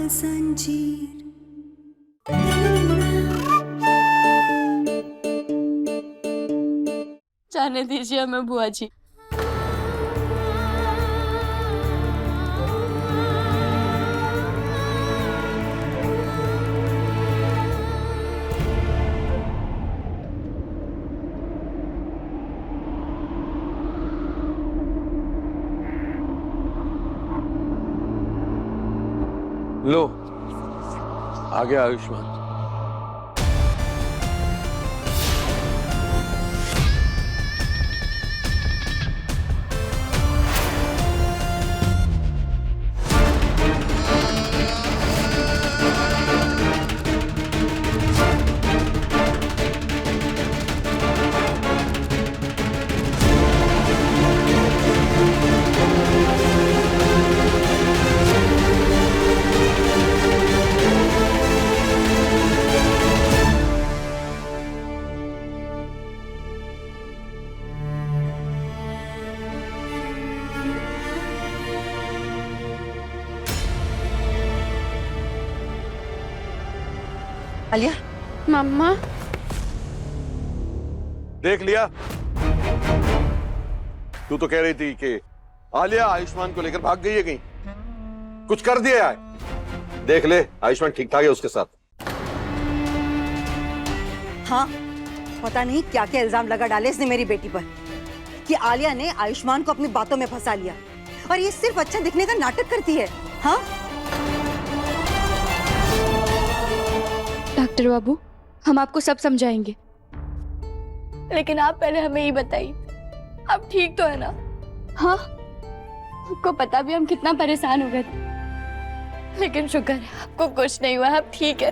जंजीर। जाने दीजिए हमें बुआ जी। लो आ गया आयुष्मान। आलिया, मम्मा देख लिया, तू तो कह रही थी कि आलिया आयुष्मान को लेकर भाग गई है कहीं, कुछ कर दिया है। देख ले आयुष्मान ठीक ठाक है उसके साथ। हाँ, पता नहीं क्या क्या इल्जाम लगा डाले इसने मेरी बेटी पर कि आलिया ने आयुष्मान को अपनी बातों में फंसा लिया और ये सिर्फ अच्छा दिखने का नाटक करती है। हाँ डॉक्टर बाबू, हम आपको सब समझाएंगे, लेकिन आप पहले हमें ये बताइए, आप ठीक तो है ना? हाँ, आपको पता भी हम कितना परेशान हो गए थे, लेकिन शुक्र है आपको कुछ नहीं हुआ, आप ठीक है।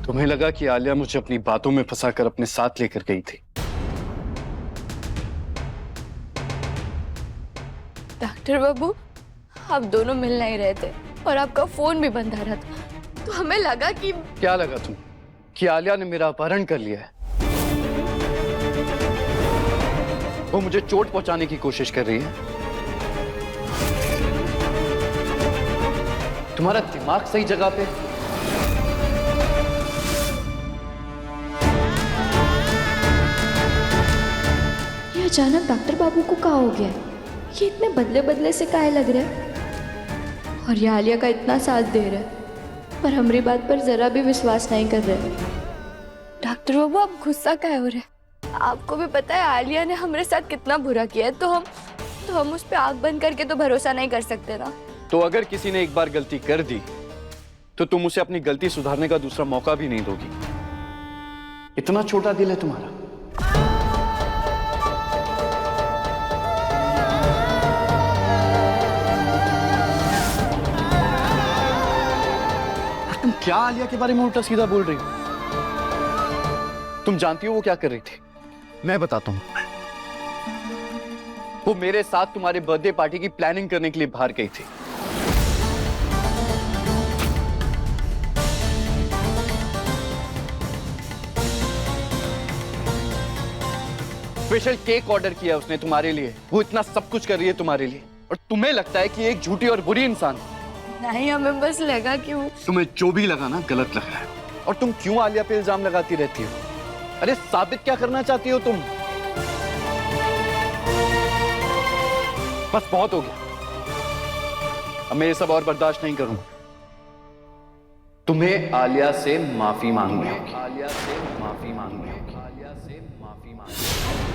तुम्हें लगा कि आलिया मुझे अपनी बातों में फंसाकर अपने साथ लेकर गई थी। डॉक्टर बाबू, आप दोनों मिल नहीं रहे थे और आपका फोन भी बंद आ रहा था, तो हमें लगा कि क्या लगा तुम कि आलिया ने मेरा अपहरण कर लिया है? वो मुझे चोट पहुंचाने की कोशिश कर रही है। तुम्हारा दिमाग सही जगह पे? ये अचानक डॉक्टर बाबू को क्या हो गया है? ये इतने बदले बदले से काहे लग रहे हैं? और ये आलिया का इतना साथ दे रहे हैं, पर हमारी बात पर जरा भी विश्वास नहीं कर रहे। डॉक्टर बाबू, आप गुस्सा काहे हो रहे? आपको भी पता है आलिया ने हमारे साथ कितना बुरा किया है, तो हम उस पर आंख बंद करके तो भरोसा नहीं कर सकते ना। तो अगर किसी ने एक बार गलती कर दी तो तुम उसे अपनी गलती सुधारने का दूसरा मौका भी नहीं दोगी। इतना छोटा दिल है तुम्हारा। तुम क्या आलिया के बारे में उल्टा सीधा बोल रही हो? तुम जानती हो वो क्या कर रही थी? मैं बताता हूं। वो मेरे साथ तुम्हारे बर्थडे पार्टी की प्लानिंग करने के लिए बाहर गई थी। स्पेशल केक ऑर्डर किया उसने तुम्हारे लिए। वो इतना सब कुछ कर रही है तुम्हारे लिए, और तुम्हें लगता है कि एक झूठी और बुरी इंसान। नहीं, हमें बस लगा कि वो तुम्हें जो भी लगा ना, गलत लगा है। और तुम क्यों आलिया पे इल्जाम लगाती रहती हो? अरे साबित क्या करना चाहती हो तुम? बस बहुत हो गया, अब मैं ये सब और बर्दाश्त नहीं करूंगा। तुम्हें आलिया से माफी मांगनी होगी। आलिया से माफी मांगनी होगी। आलिया से माफी मांगनी होगी।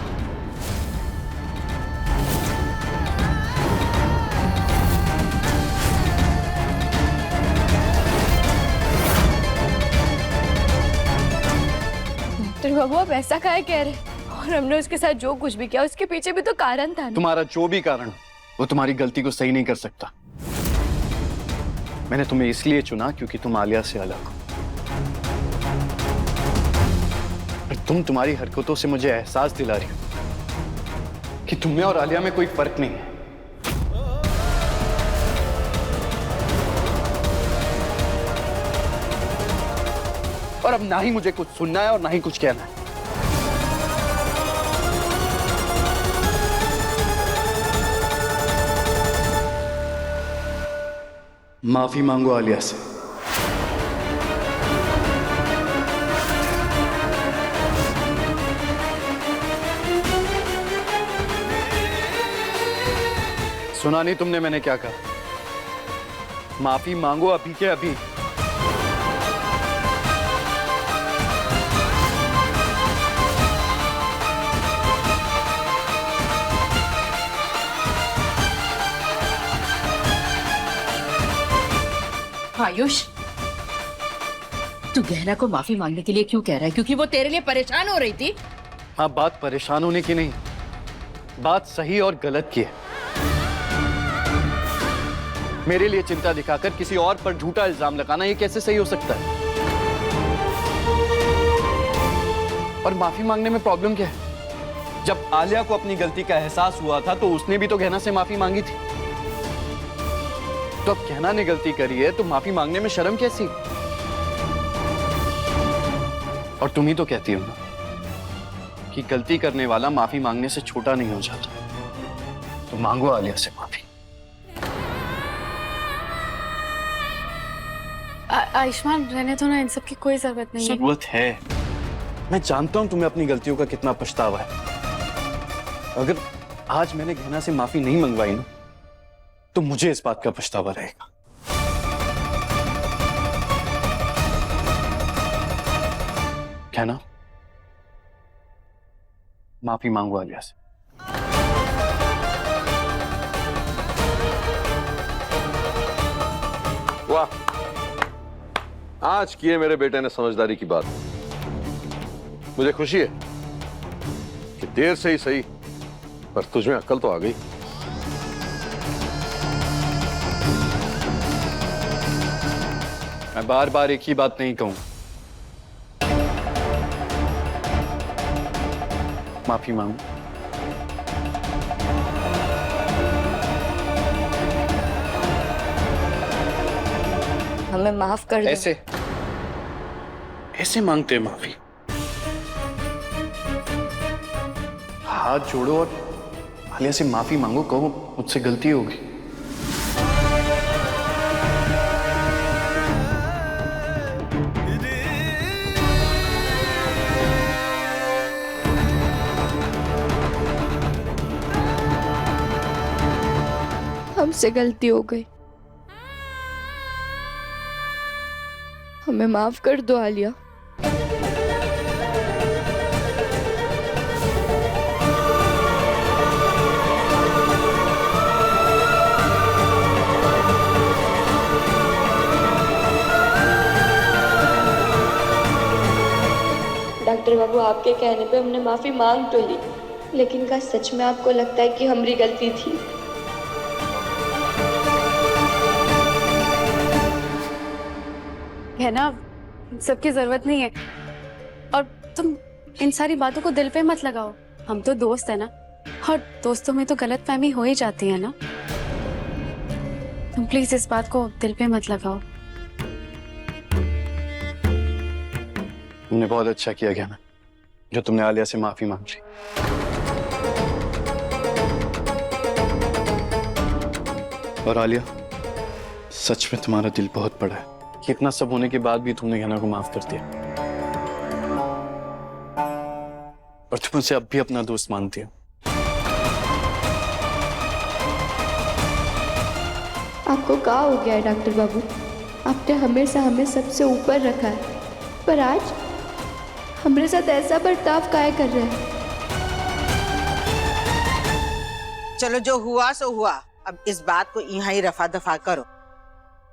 डॉक्टर बाबू, आप ऐसा काहे कह रहे? और हमने उसके साथ जो कुछ भी किया उसके पीछे भी तो कारण था ना। तुम्हारा जो भी कारण, वो तुम्हारी गलती को सही नहीं कर सकता। मैंने तुम्हें इसलिए चुना क्योंकि तुम आलिया से अलग हो। तुम तुम्हारी हरकतों से मुझे एहसास दिला रही हो कि तुम में और आलिया में कोई फर्क नहीं है। और अब ना ही मुझे कुछ सुनना है और ना ही कुछ कहना है। माफी मांगो आलिया से। सुना नहीं तुमने मैंने क्या कहा? माफी मांगो अभी के अभी। आयुष, तू गहना को माफी मांगने के लिए क्यों कह रहा है? क्योंकि वो तेरे लिए परेशान हो रही थी। हाँ, बात परेशान होने की नहीं, बात सही और गलत की है। मेरे लिए चिंता दिखाकर किसी और पर झूठा इल्जाम लगाना ये कैसे सही हो सकता है? और माफी मांगने में प्रॉब्लम क्या है? जब आलिया को अपनी गलती का एहसास हुआ था तो उसने भी तो गहना से माफी मांगी थी। तो अब गहना ने गलती करी है तो माफी मांगने में शर्म कैसी? और तुम ही तो कहती हो ना कि गलती करने वाला माफी मांगने से छोटा नहीं हो जाता। तो मांगो आलिया से माफी। आयुष्मान, रहने तो ना, इन सब की कोई जरूरत नहीं है। जरूरत है। मैं जानता हूं तुम्हें अपनी गलतियों का कितना पछतावा है। अगर आज मैंने गहना से माफी नहीं मंगवाई ना तो मुझे इस बात का पछतावा रहेगा। कहना, माफी मांगो आलिया से। वाह, आज किए मेरे बेटे ने समझदारी की बात। मुझे खुशी है कि देर से ही सही पर तुझमें अक्ल तो आ गई। मैं बार बार एक ही बात नहीं कहूं। माफी मांगो। हमें माफ कर दो। ऐसे ऐसे मांगते हैं माफी? हाथ जोड़ो और आलिया से माफी मांगो, कहो मुझसे गलती होगी। हमसे गलती हो गई, हमें माफ कर दो आलिया। डॉक्टर बाबू, आपके कहने पे हमने माफी मांग तो ली, लेकिन क्या सच में आपको लगता है कि हमारी गलती थी? है ना, सबकी जरूरत नहीं है। और तुम इन सारी बातों को दिल पे मत लगाओ। हम तो दोस्त है ना, और दोस्तों में तो गलतफहमी हो ही जाती है ना। तुम प्लीज इस बात को दिल पे मत लगाओ। तुमने बहुत अच्छा किया गया ना, जो तुमने आलिया से माफी मांग ली। और आलिया, सच में तुम्हारा दिल बहुत बड़ा है कि इतना सब होने के बाद भी तुमने गहना को माफ कर दिया। और तुम उसे अब भी अपना दोस्त मानती हो। आपको क्या हो गया है डॉक्टर बाबू? आपने हमेशा हमें सबसे ऊपर रखा है, पर आज हमारे साथ ऐसा बर्ताव काहे कर रहे हैं? चलो, जो हुआ सो हुआ। अब इस बात को यहाँ ही रफा दफा करो।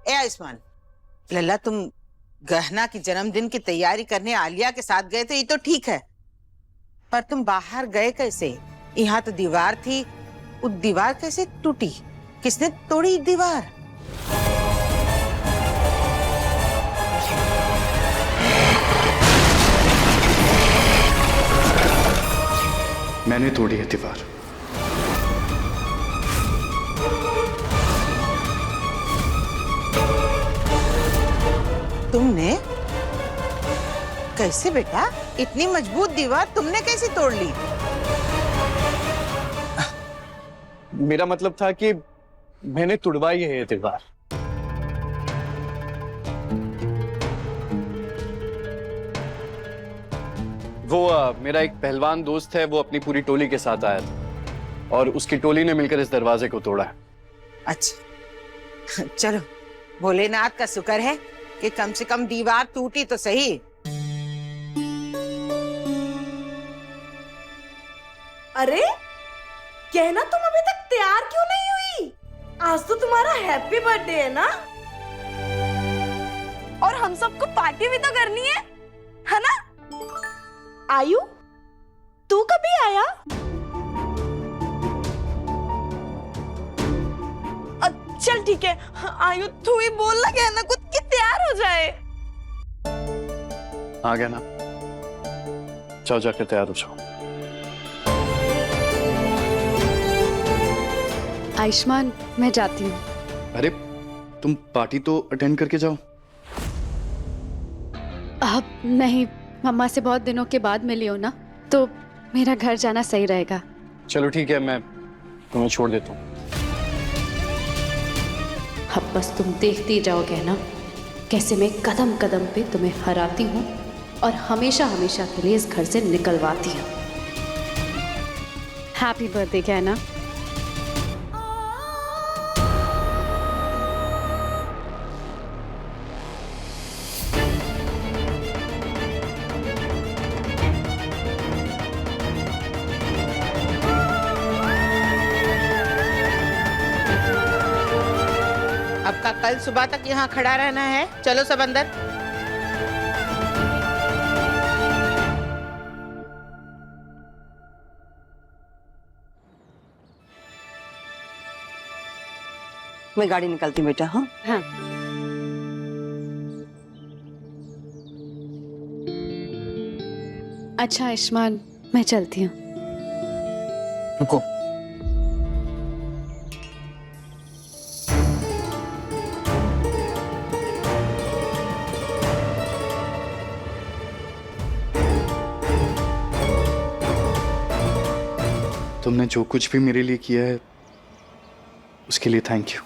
ए आयुष्मान, लल्ला, तुम गहना की जन्मदिन की तैयारी करने आलिया के साथ गए थे, ये तो ठीक है, पर तुम बाहर गए कैसे? यहाँ तो दीवार थी, वो दीवार कैसे टूटी? किसने तोड़ी दीवार? मैंने तोड़ी है दीवार। तुमने? कैसे बेटा? इतनी मजबूत दीवार तुमने कैसे तोड़ ली? मेरा मतलब था कि मैंने तुड़वाई है ये दीवार। वो मेरा एक पहलवान दोस्त है, वो अपनी पूरी टोली के साथ आया था और उसकी टोली ने मिलकर इस दरवाजे को तोड़ा है। अच्छा, चलो भोलेनाथ का शुक्र है कि कम से कम दीवार टूटी तो सही। अरे कहना, तुम अभी तक तैयार क्यों नहीं हुई? आज तो तुम्हारा हैप्पी बर्थडे है ना, और हम सबको पार्टी भी तो करनी है ना? आयु, तू कभी आया? चल ठीक है, आयु तू ही बोल ना, कहना कुछ कि तैयार हो जाए। आ गया ना, जाओ जाकर तैयार हो जाओ। आयुष्मान, मैं जाती हूँ। अरे तुम पार्टी तो अटेंड करके जाओ। अब नहीं, मम्मा से बहुत दिनों के बाद मिली हो ना, तो मेरा घर जाना सही रहेगा। चलो ठीक है, मैं तुम्हें छोड़ देता हूँ। अब बस तुम देखते जाओगे ना कैसे मैं कदम कदम पे तुम्हें हराती हूँ और हमेशा हमेशा के लिए इस घर से निकलवाती हूँ। हैप्पी बर्थडे कहना। अब का कल सुबह तक यहाँ खड़ा रहना है। चलो सब अंदर। मैं गाड़ी निकालती हूँ बेटा। हाँ हाँ। अच्छा आयुष्मान, मैं चलती हूँ। रुको, तुमने जो कुछ भी मेरे लिए किया है उसके लिए थैंक यू।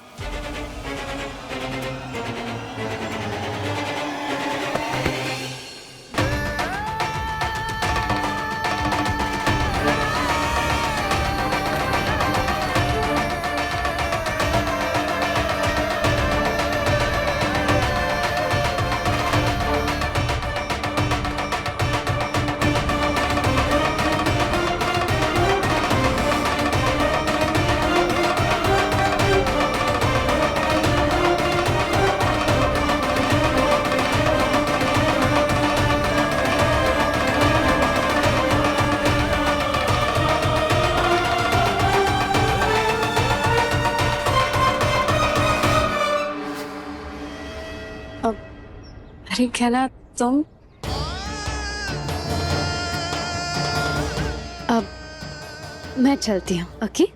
अरे कहना, तुम अब मैं चलती हूँ। ओके?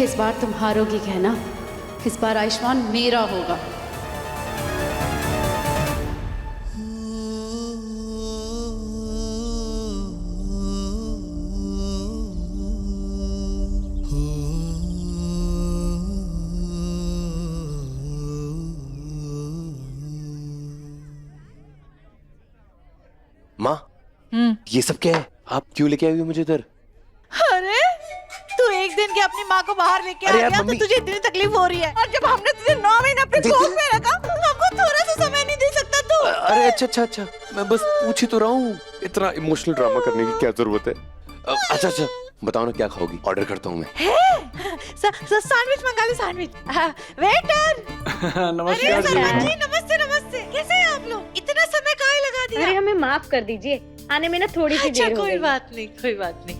इस बार तुम हारोगी कहना, इस बार आयुष्मान मेरा होगा। माँ, ये सब क्या है? आप क्यों लेके आई हुई मुझे इधर? अरे तू एक दिन के अपनी माँ को बाहर लेके आ अरे यार, गया तो मम्मी। तुझे इतनी तकलीफ हो रही है, और जब हमने तुझे 9 महीने अपने कोख में रखा, हमको थोड़ा सा समय नहीं दे सकता तू? अरे अच्छा, मैं बस पूछ ही तो रहा हूँ। इतना इमोशनल ड्रामा करने की क्या जरूरत है? अच्छा, बताओ ना क्या खाओगी, ऑर्डर करता हूँ मैं। सैंडविच मंगा लो, सैंडविच। वेटर। नमस्कार जी। नमस्ते नमस्ते, कैसे हैं आप लोग? इतना समय काहे लगा दिया? अरे हमें माफ कर दीजिए, आने में ना थोड़ी सी देर हो गई। कोई बात नहीं, कोई बात नहीं।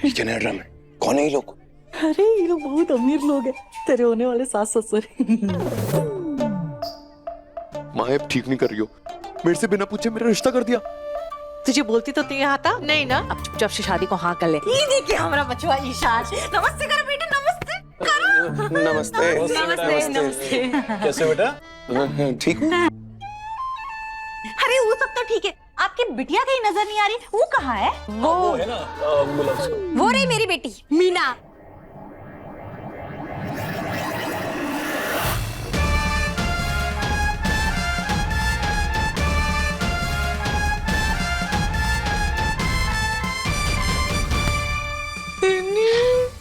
नीचे नहीं ड्रामे, कौन है ये लोग? अरे ये लोग बहुत अमीर लोग हैं, तेरे होने वाले सास ससुर। माँ अब ठीक नहीं कर रही हो, मेरे से बिना पूछे मेरा रिश्ता कर दिया। तुझे बोलती तो नहीं आता नहीं ना, अब चुपचाप से शादी को हाँ कर ले। ये देखिए हमारा बचवा ईशान। नमस्ते करो बेटा, नमस्ते करो। नमस्ते। नमस्ते नमस्ते। कैसे बेटा? ठीक हूँ। अरे वो सब तो ठीक है, आपकी बिटिया कहीं नजर नहीं आ रही, वो कहाँ है? वो है ना वो रही मेरी बेटी मीना।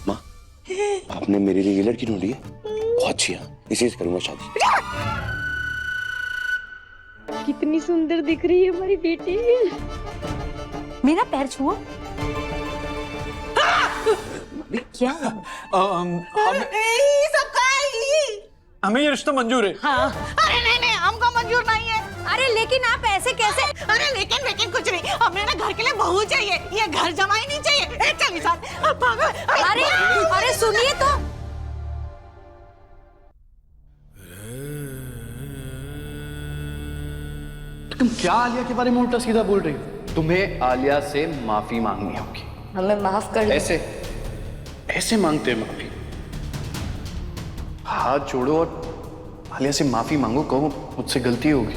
माँ, आपने मेरे लिए ये लड़की ढूंढी है, बहुत अच्छी है, इसी से करूंगा शादी। कितनी सुंदर दिख रही है हमारी बेटी। मेरा पैर छुओ। क्या? हमें ये रिश्ता मंजूर है। हाँ। अरे नहीं हमको मंजूर नहीं है। अरे लेकिन आप ऐसे कैसे? अरे लेकिन कुछ नहीं, हमें ना घर के लिए बहू चाहिए, ये घर जमाई नहीं चाहिए। चल ईशान, अरे सुनिए तो। तुम क्या आलिया के बारे में उल्टा सीधा बोल रही हो? तुम्हें आलिया से माफी मांगनी होगी। हमें माफ कर दो। ऐसे मांगते हैं माफी? हाथ जोड़ो और आलिया से माफी मांगो, कहो मुझसे गलती होगी।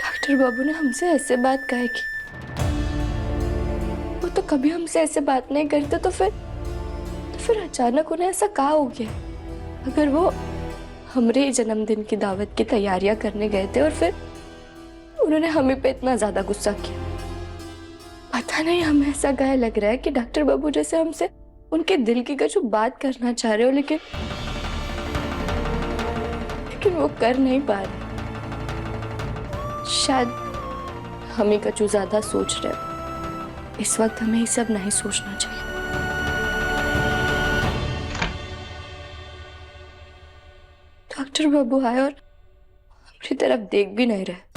डॉक्टर बाबू ने हमसे ऐसे बात काहे की? वो तो कभी हमसे ऐसे बात नहीं करते, तो फिर अचानक उन्हें ऐसा कहा हो गया? अगर वो हमारे जन्मदिन की दावत की तैयारियां करने गए थे और फिर उन्होंने हमें पे इतना ज्यादा गुस्सा किया, पता नहीं हमें ऐसा काहे लग रहा है कि डॉक्टर बाबू जैसे हमसे उनके दिल की कुछ बात करना चाह रहे हो, लेकिन वो कर नहीं पा रहे। शायद हम ही कछु ज्यादा सोच रहे हैं। इस वक्त हमें ये सब नहीं सोचना चाहिए। डॉक्टर बाबू आए और हमारी तरफ देख भी नहीं रहे।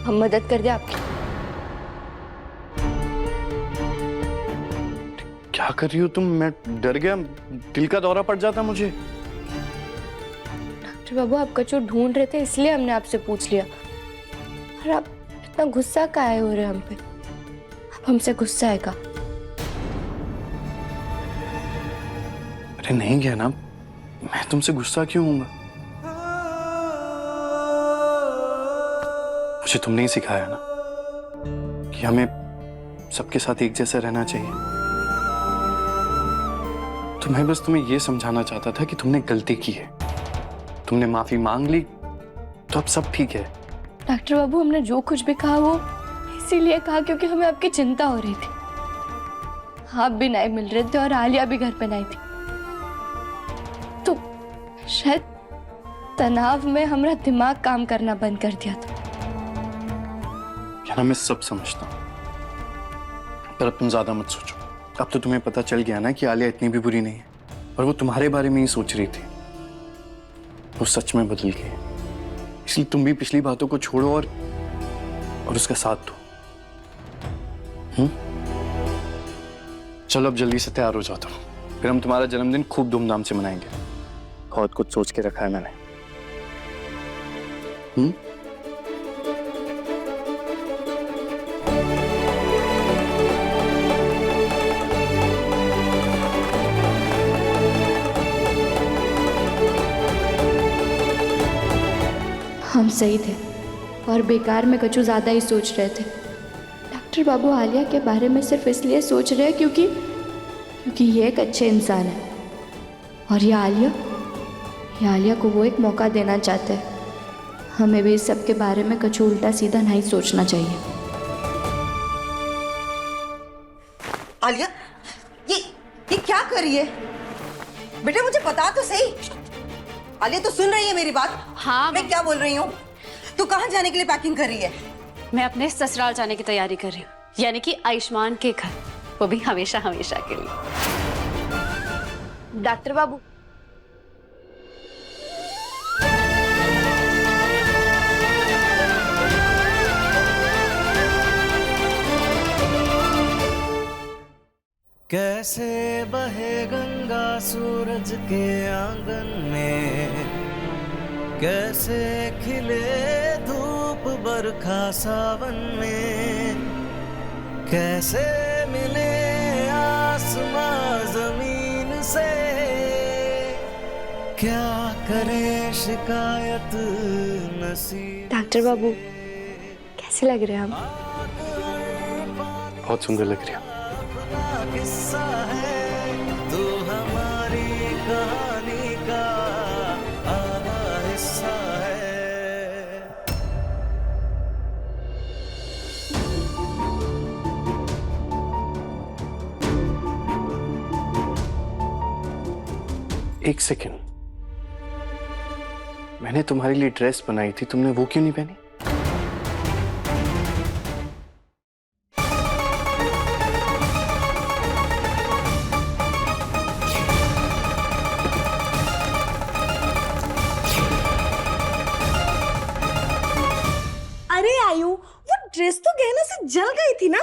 हम मदद कर दे आपकी। क्या कर रही हो तुम? मैं डर गया, दिल का दौरा पड़ जाता मुझे। डॉक्टर बाबू आप कचू ढूंढ रहे थे, इसलिए हमने आपसे पूछ लिया। और आप इतना गुस्सा काहे हो रहे हम पे? आप हमसे गुस्सा है का? अरे नहीं गया ना, मैं तुमसे गुस्सा क्यों हूँगा? मुझे तुमने ही सिखाया ना कि हमें सबके साथ एक जैसा रहना चाहिए। तो मैं बस तुम्हें यह समझाना चाहता था कि तुमने गलती की है, तुमने माफी मांग ली, तो अब सब ठीक है। डॉक्टर बाबू हमने जो कुछ भी कहा वो इसीलिए कहा क्योंकि हमें आपकी चिंता हो रही थी। आप भी नहीं मिल रहे थे और आलिया भी घर पे नहीं थी, तो शायद तनाव में हमारा दिमाग काम करना बंद कर दिया था। क्या ना, मैं सब समझता हूँ, पर अब तुम ज्यादा मत सोचो। अब तो तुम्हें पता चल गया ना कि आलिया इतनी भी बुरी नहीं है, और वो तुम्हारे बारे में ही सोच रही थी। वो सच में बदल गई है, इसलिए तुम भी पिछली बातों को छोड़ो और उसका साथ दो। चलो अब जल्दी से तैयार हो जाता हूँ, फिर हम तुम्हारा जन्मदिन खूब धूमधाम से मनाएंगे। बहुत कुछ सोच के रखा है मैंने। हम सही थे और बेकार में कछु ज्यादा ही सोच रहे थे। डॉक्टर बाबू आलिया के बारे में सिर्फ इसलिए सोच रहे हैं क्योंकि ये एक अच्छे इंसान है। और ये आलिया को वो एक मौका देना चाहते हैं। हमें भी इस सब के बारे में कुछ उल्टा सीधा नहीं सोचना चाहिए। आलिया, ये क्या कर रही है? बेटा मुझे बता तो सही। आलिया तू सुन रही है मेरी बात? हाँ मैं क्या बोल रही हूँ? तू कहाँ जाने के लिए पैकिंग कर रही है? मैं अपने ससुराल जाने की तैयारी कर रही हूँ, यानी कि आयुष्मान के घर, वो भी हमेशा हमेशा के लिए। डॉक्टर बाबू, कैसे बहे गंगा सूरज के आंगन में, कैसे खिले धूप बरखा सावन में, कैसे मिले आसमां जमीन से, क्या करे शिकायत नसीब। डॉक्टर बाबू कैसे लग रहे हैं हम? बहुत सुंदर लग रही हो। किस्सा है तू हमारी कहानी का आधा हिस्सा है। एक सेकेंड, मैंने तुम्हारे लिए ड्रेस बनाई थी, तुमने वो क्यों नहीं पहनी? अरे आयु, वो ड्रेस तो गहना से जल गई थी ना।